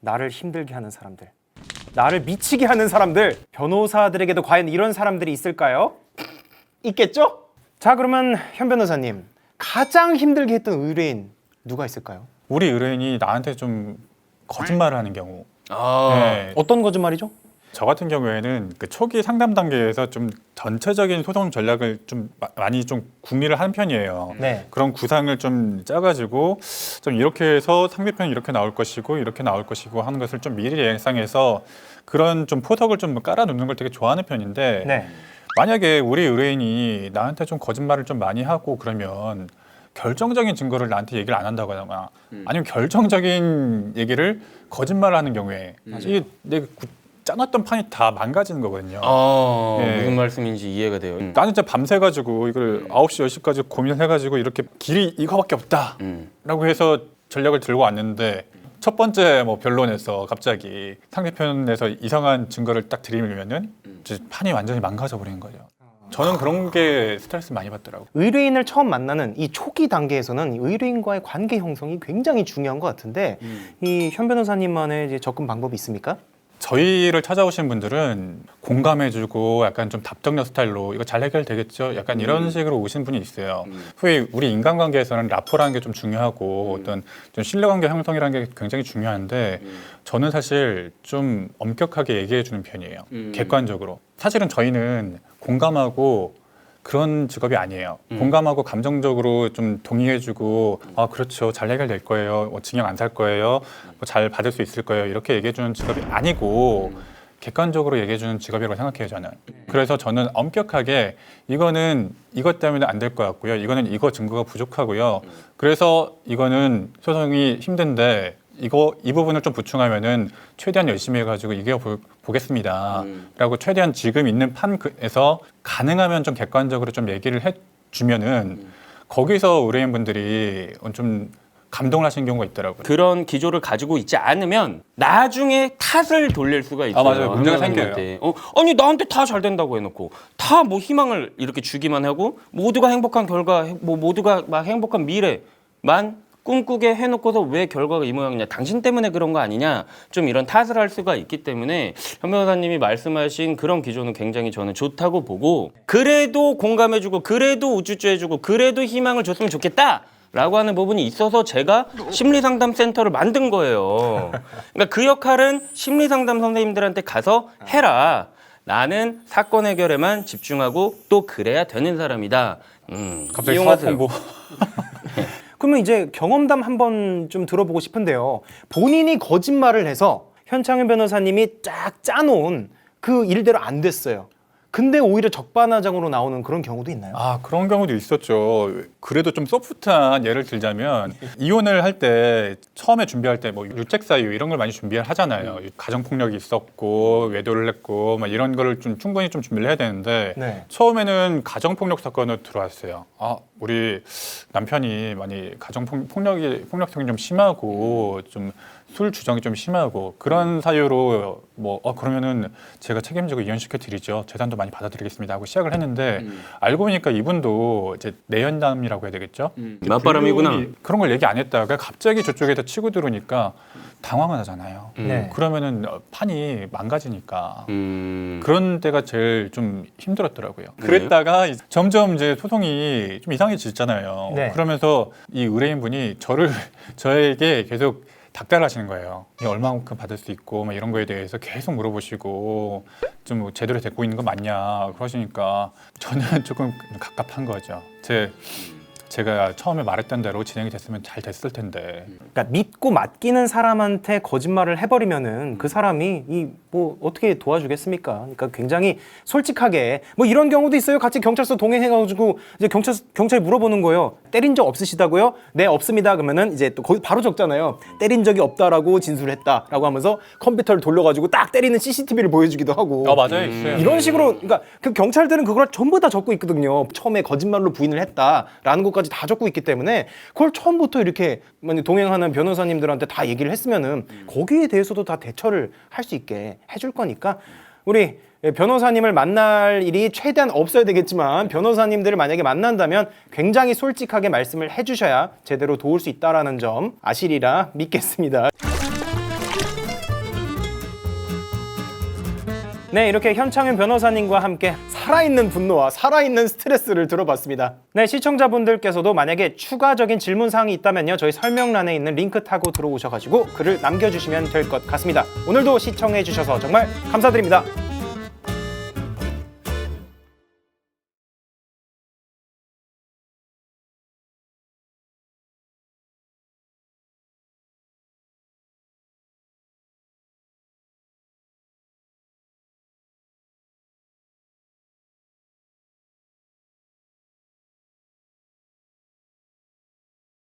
나를 힘들게 하는 사람들, 나를 미치게 하는 사람들, 변호사들에게도 과연 이런 사람들이 있을까요? 있겠죠? 자, 그러면 현 변호사님, 가장 힘들게 했던 의뢰인 누가 있을까요? 우리 의뢰인이 나한테 좀 거짓말을 하는 경우. 어떤 거짓말이죠? 저 같은 경우에는 그 초기 상담 단계에서 좀 전체적인 소송 전략을 좀 많이 좀 궁리를 한 편이에요. 네. 그런 구상을 좀 짜가지고 좀 이렇게 해서 상대편이 이렇게 나올 것이고 이렇게 나올 것이고 하는 것을 좀 미리 예상해서 그런 좀 포석을 좀 깔아놓는 걸 되게 좋아하는 편인데 네. 만약에 우리 의뢰인이 나한테 좀 거짓말을 좀 많이 하고 그러면 결정적인 증거를 나한테 얘기를 안 한다거나 아니면 결정적인 얘기를 거짓말을 하는 경우에 이게 내가 짜놨던 판이 다 망가지는 거거든요. 예. 무슨 말씀인지 이해가 돼요. 나는 진짜 밤새가지고 이걸 9시, 10시까지 고민해가지고 이렇게 길이 이거밖에 없다 라고 해서 전략을 들고 왔는데 첫 번째 뭐 변론에서 갑자기 상대편에서 이상한 증거를 딱 들이밀면은 이제 판이 완전히 망가져 버리는 거죠. 저는 그런 게 스트레스 많이 받더라고요. 의뢰인을 처음 만나는 이 초기 단계에서는 의뢰인과의 관계 형성이 굉장히 중요한 것 같은데 이 현 변호사님만의 이제 접근 방법이 있습니까? 저희를 찾아오신 분들은 공감해주고 약간 좀 답정너 스타일로 이거 잘 해결되겠죠? 약간 이런 식으로 오신 분이 있어요. 소위 우리 인간관계에서는 라포라는 게 좀 중요하고 어떤 좀 신뢰관계 형성이라는 게 굉장히 중요한데 저는 사실 좀 엄격하게 얘기해주는 편이에요. 객관적으로. 사실은 저희는 공감하고 그런 직업이 아니에요. 공감하고 감정적으로 좀 동의해주고 아 그렇죠 잘 해결될 거예요. 징역 안 살 거예요. 잘 받을 수 있을 거예요. 이렇게 얘기해주는 직업이 아니고 객관적으로 얘기해주는 직업이라고 생각해요 저는. 그래서 저는 엄격하게 이거는 이것 때문에 안 될 것 같고요. 이거는 이거 증거가 부족하고요. 그래서 이거는 소송이 힘든데 이 부분을 좀 보충하면은 최대한 열심히 해가지고 이겨 보겠습니다. 라고 최대한 지금 있는 판에서 가능하면 좀 객관적으로 좀 얘기를 해주면은 거기서 의뢰인분들이 좀 감동을 하시는 경우가 있더라고요. 그런 기조를 가지고 있지 않으면 나중에 탓을 돌릴 수가 있어요. 맞아요. 문제가 생겨요. 아니 나한테 다 잘 된다고 해놓고 다 뭐 희망을 이렇게 주기만 하고 모두가 행복한 결과, 뭐 모두가 막 행복한 미래만 꿈꾸게 해놓고서 왜 결과가 이 모양이냐, 당신 때문에 그런 거 아니냐, 좀 이런 탓을 할 수가 있기 때문에 현 변호사님이 말씀하신 그런 기조는 굉장히 저는 좋다고 보고, 그래도 공감해주고 그래도 우쭈쭈 해주고 그래도 희망을 줬으면 좋겠다 라고 하는 부분이 있어서 제가 심리상담센터를 만든 거예요. 그러니까 그 역할은 심리상담 선생님들한테 가서 해라. 나는 사건 해결에만 집중하고 또 그래야 되는 사람이다. 갑자기 이용하세요. 사업 홍보. 그러면 이제 경험담 한번 좀 들어보고 싶은데요. 본인이 거짓말을 해서 현창현 변호사님이 쫙 짜놓은 그 일대로 안 됐어요. 근데 오히려 적반하장으로 나오는 그런 경우도 있나요? 아 그런 경우도 있었죠. 그래도 좀 소프트한 예를 들자면 이혼을 할 때 처음에 준비할 때 뭐 유책 사유 이런 걸 많이 준비를 하잖아요. 가정 폭력이 있었고 외도를 했고 막 이런 거를 좀 충분히 좀 준비를 해야 되는데 네. 처음에는 가정 폭력 사건으로 들어왔어요. 아 우리 남편이 많이 가정 폭력성이 좀 심하고 좀 술 주정이 좀 심하고 그런 사유로 뭐 그러면은 제가 책임지고 이혼시켜 드리죠. 재산도 많이 받아드리겠습니다 하고 시작을 했는데 알고 보니까 이분도 이제 내연남이라고 해야 되겠죠. 맞바람이구나. 불륜이 그런 걸 얘기 안 했다가 갑자기 저쪽에서 치고 들어오니까 당황을 하잖아요. 네. 그러면은 판이 망가지니까 그런 때가 제일 좀 힘들었더라고요. 그랬다가 점점 이제 소송이 좀 이상해지잖아요. 네. 그러면서 이 의뢰인분이 저에게 계속 닥달하시는 거예요. 얼마만큼 받을 수 있고 막 이런 거에 대해서 계속 물어보시고 좀 뭐 제대로 되고 있는 거 맞냐 그러시니까 저는 조금 갑갑한 거죠. 제가 처음에 말했던 대로 진행이 됐으면 잘 됐을 텐데. 그러니까 믿고 맡기는 사람한테 거짓말을 해버리면은 그 사람이 이 뭐 어떻게 도와주겠습니까? 그러니까 굉장히 솔직하게 뭐 이런 경우도 있어요. 같이 경찰서 동행해가지고 이제 경찰이 물어보는 거예요. 때린 적 없으시다고요? 네 없습니다. 그러면은 이제 또 거기 바로 적잖아요. 때린 적이 없다라고 진술했다라고 하면서 컴퓨터를 돌려가지고 딱 때리는 CCTV를 보여주기도 하고. 맞아요, 있어요. 이런 식으로 그러니까 그 경찰들은 그걸 전부 다 적고 있거든요. 처음에 거짓말로 부인을 했다라는 것까지 다 적고 있기 때문에 그걸 처음부터 이렇게 동행하는 변호사님들한테 다 얘기를 했으면은 거기에 대해서도 다 대처를 할 수 있게 해줄 거니까 우리 변호사님을 만날 일이 최대한 없어야 되겠지만 변호사님들을 만약에 만난다면 굉장히 솔직하게 말씀을 해주셔야 제대로 도울 수 있다라는 점 아시리라 믿겠습니다. 네, 이렇게 현창윤 변호사님과 함께 살아있는 분노와 살아있는 스트레스를 들어봤습니다. 네, 시청자분들께서도 만약에 추가적인 질문사항이 있다면요, 저희 설명란에 있는 링크 타고 들어오셔가지고 글을 남겨주시면 될 것 같습니다. 오늘도 시청해주셔서 정말 감사드립니다.